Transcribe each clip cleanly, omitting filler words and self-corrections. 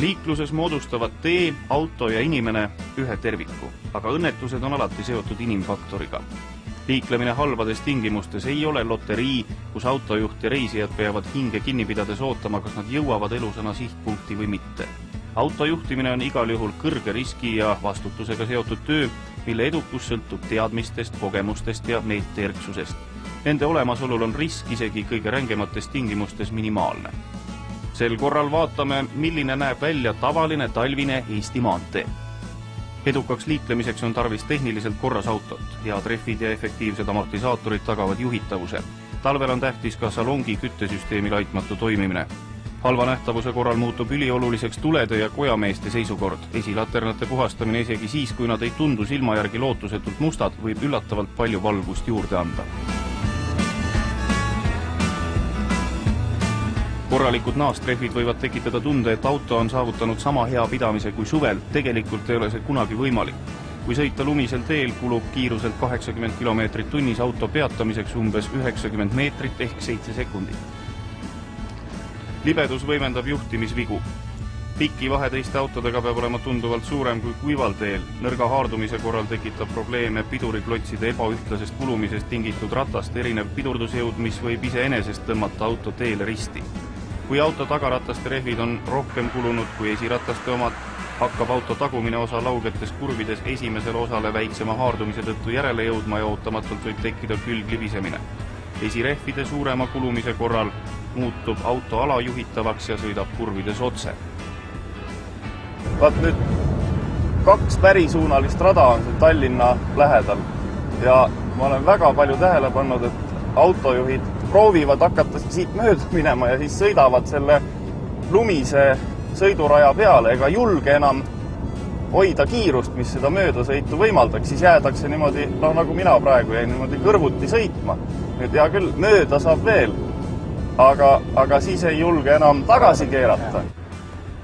Liikluses moodustavad tee, auto ja inimene ühe terviku, aga õnnetused on alati seotud inimfaktoriga. Liiklemine halbades tingimustes ei ole loterii, kus autojuht ja reisijad peavad hinge kinni pidades ootama, kas nad jõuavad elusana sihtpunkti või mitte. Autojuhtimine on igal juhul kõrge riski ja vastutusega seotud töö, mille edukus sõltub teadmistest, kogemustest ja meelteerksusest. Nende olemasolul on risk isegi kõige rängemates tingimustes minimaalne. Sel korral vaatame, milline näeb välja tavaline talvine Eesti maantee. Edukaks liiklemiseks on tarvis tehniliselt korras autot. Head rehvid ja efektiivsed amortisaatorid tagavad juhitavuse. Talvel on tähtis ka salongi küttesüsteemi laitmatu toimimine. Halva nähtavuse korral muutub ülioluliseks tulede ja kojameeste seisukord. Esilaternate puhastamine isegi siis, kui nad ei tundu silma järgi lootusetult mustad, võib üllatavalt palju valgust juurde anda. Korralikud naastrehvid võivad tekitada tunde, et auto on saavutanud sama hea pidamise kui suvel. Tegelikult ei ole see kunagi võimalik. Kui sõita lumisel teel, kulub kiiruselt 80 km tunnis auto peatamiseks umbes 90 meetrit ehk 7 sekundit. Libedus võimendab juhtimisvigu. Piki vahe teiste autodega peab olema tunduvalt suurem kui kuival teel. Nõrga haardumise korral tekitab probleeme piduriklotside ebaühtlasest kulumisest tingitud ratast erinev pidurdusjõud, mis võib iseenesest tõmmata auto teele risti. Kui auto tagarataste rehvid on rohkem kulunud kui esirataste omad, hakkab auto tagumine osa laugetes kurvides esimesele osale väiksema haardumise tõttu järele jõudma ja ootamatult võib tekkida külglibisemine. Esirehvide suurema kulumise korral muutub auto alajuhitavaks ja sõidab kurvides otse. Vaat nüüd 2 pärisuunalist rada on see Tallinna lähedal ja ma olen väga palju tähele pannud, et autojuhid proovivad hakata siit mööda minema ja siis sõidavad selle lumise sõiduraja peale ega julge enam hoida kiirust, mis seda möödasõitu võimaldaks, siis jäädakse niimoodi, nagu mina praegu jäin niimoodi kõrvuti sõitma. Nüüd hea küll, mööda saab veel, aga siis ei julge enam tagasi keerata.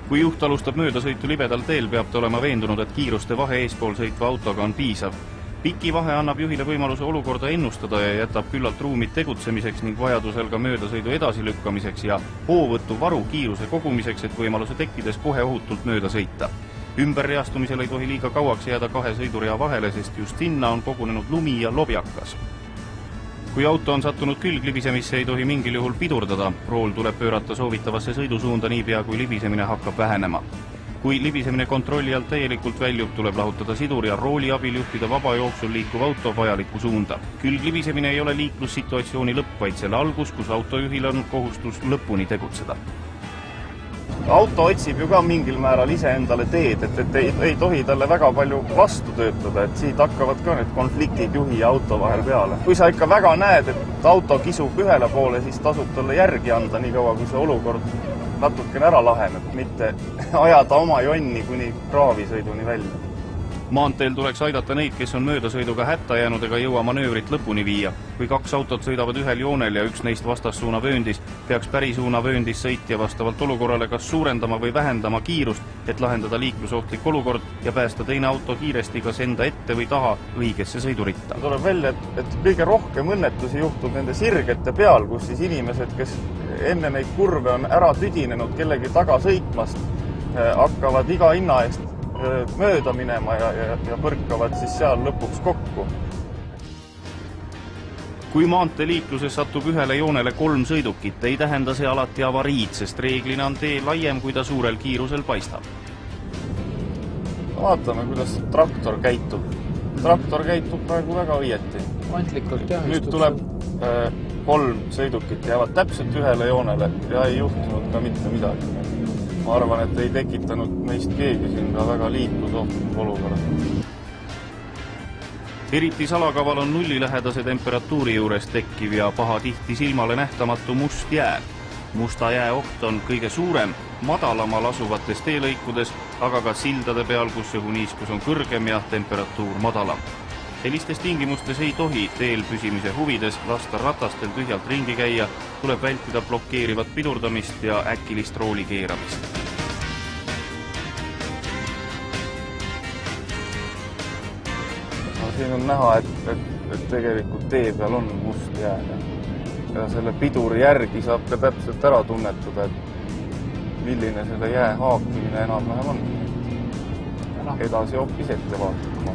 Kui juht alustab möödasõitu libedal teel, peab ta olema veendunud, et kiiruste vahe eespool sõitva autoga on piisav. Piki vahe annab juhile võimaluse olukorda ennustada ja jätab küllalt ruumid tegutsemiseks ning vajadusel ka möödasõidu edasilükkamiseks ja hoovõttu varu kiiruse kogumiseks, et võimaluse tekkides kohe ohutult mööda sõita. Ümberreastumisel ei tohi liiga kauaks jääda 2 sõidurea vahele, sest just sinna on kogunenud lumi ja lobjakas. Kui auto on sattunud külglibisemisse, ei tohi mingil juhul pidurdada. Rool tuleb pöörata soovitavasse sõidusuunda niipea, kui libisemine hakkab vähenema. Kui libisemine kontrolli alt täielikult väljub, tuleb lahutada sidur ja rooli abil juhtida vaba jooksul liikuv auto vajalikku suunda. Külglibisemine ei ole liiklussituatsiooni lõpp, vaid selle algus, kus autojuhil on kohustus lõpuni tegutseda. Auto otsib ju ka mingil määral ise endale teed, et ei tohi talle väga palju vastu töötada, et siit hakkavad ka need konfliktid juhi ja auto vahel peale. Kui sa ikka väga näed, et auto kisub ühele poole, siis tasub talle järgi anda nii kaua, kui see olukord natukene ära laheneb, mitte ajada oma jonni kuni kraavisõiduni välja. Maanteel tuleks aidata neid, kes on möödasõiduga hätta jäänud ega jõua manöövrit lõpuni viia. Kui 2 autot sõidavad ühel joonel ja üks neist vastassuuna vööndis, peaks pärisuuna vööndis sõitja vastavalt olukorrale kas suurendama või vähendama kiirust, et lahendada liiklusohtlik olukord ja päästa teine auto kiiresti kas enda ette või taha õigesse sõiduritta. Tuleb välja, et kõige rohkem õnnetusi juhtub nende sirgete peal, kus siis inimesed, kes enne neid kurve on ära tüdinenud kellegi taga sõitmast, hakkavad iga hinna eest mööda minema ja põrkavad siis seal lõpuks kokku. Kui maanteeliikluses satub ühele joonele 3 sõidukit, ei tähenda see alati avariid, sest reeglina on tee laiem, kui ta suurel kiirusel paistab. Vaatame, kuidas traktor käitub. Traktor käitub praegu väga õieti. Nüüd tuleb 3 sõidukit jäävad täpselt ühele joonele ja ei juhtunud ka mitte midagi. Ma arvan, et ei tekitanud meist keegi siin ka väga liiklusohtlik olukorda. Eriti salakaval on nullilähedase temperatuuri juures tekkiv ja pahatihti silmale nähtamatu must jää. Musta jää oht on kõige suurem madalamal asuvates teelõikudes, aga ka sildade peal, kus õhuniiskus on kõrgem ja temperatuur madalam. Sellistes tingimustes ei tohi teel püsimise huvides lasta ratastel tühjalt ringi käia, tuleb vältida blokeerivat pidurdamist ja äkilist rooli keeramist. Siin on näha, et tegelikult tee peal on must jää ja selle piduri järgi saab ka täpselt ära tunnetada, et milline selle jää haakimine enam-vähem on. Edasi hoopis ette vaatama.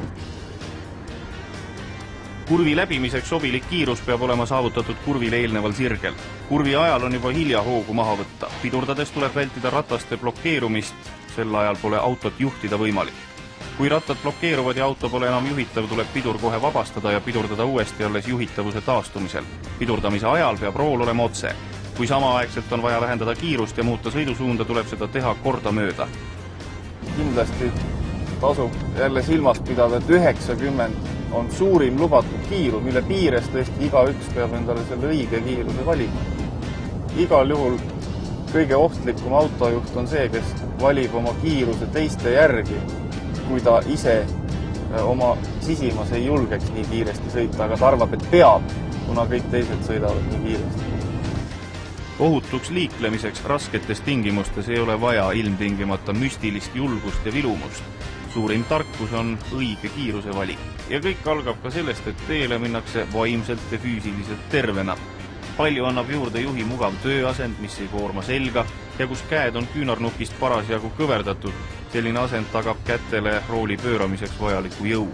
Kurvi läbimiseks sobilik kiirus peab olema saavutatud kurvile eelneval sirgel. Kurvi ajal on juba hilja hoogu maha võtta. Pidurdades tuleb vältida rataste blokeerumist, sel ajal pole autot juhtida võimalik. Kui rattad blokeeruvad ja auto pole enam juhitav, tuleb pidur kohe vabastada ja pidurdada uuesti alles juhitavuse taastumisel. Pidurdamise ajal peab rool olema otse. Kui samaaegselt on vaja vähendada kiirust ja muuta sõidusuunda, tuleb seda teha korda mööda. Kindlasti tasub jälle silmas pidada, et 90 on suurim lubatud kiirus, mille piires tõesti igaüks peab endale selle õige kiiruse valima. Igal juhul kõige ohtlikum autojuht on see, kes valib oma kiiruse teiste järgi, kui ta ise oma sisimas ei julgeks nii kiiresti sõita, aga ta arvab, et peab, kuna kõik teised sõidavad nii kiiresti. Ohutuks liiklemiseks rasketes tingimustes ei ole vaja ilmtingimata müstilist julgust ja vilumust. Suurim tarkus on õige kiiruse valik. Ja kõik algab ka sellest, et teele minnakse vaimselt ja füüsiliselt tervena. Palju annab juurde juhi mugav tööasend, mis ei koorma selga ja kus käed on küünarnukist parasjagu kõverdatud. Selline asend tagab kätele rooli pööramiseks vajaliku jõu.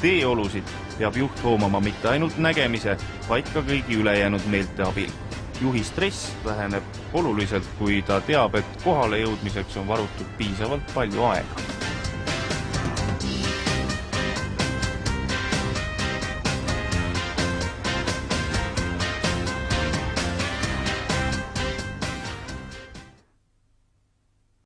Teeolusid peab juht hoomama mitte ainult nägemise, vaid ka kõigi ülejäänud meelte abil. Juhi stress väheneb oluliselt, kui ta teab, et kohale jõudmiseks on varutud piisavalt palju aega.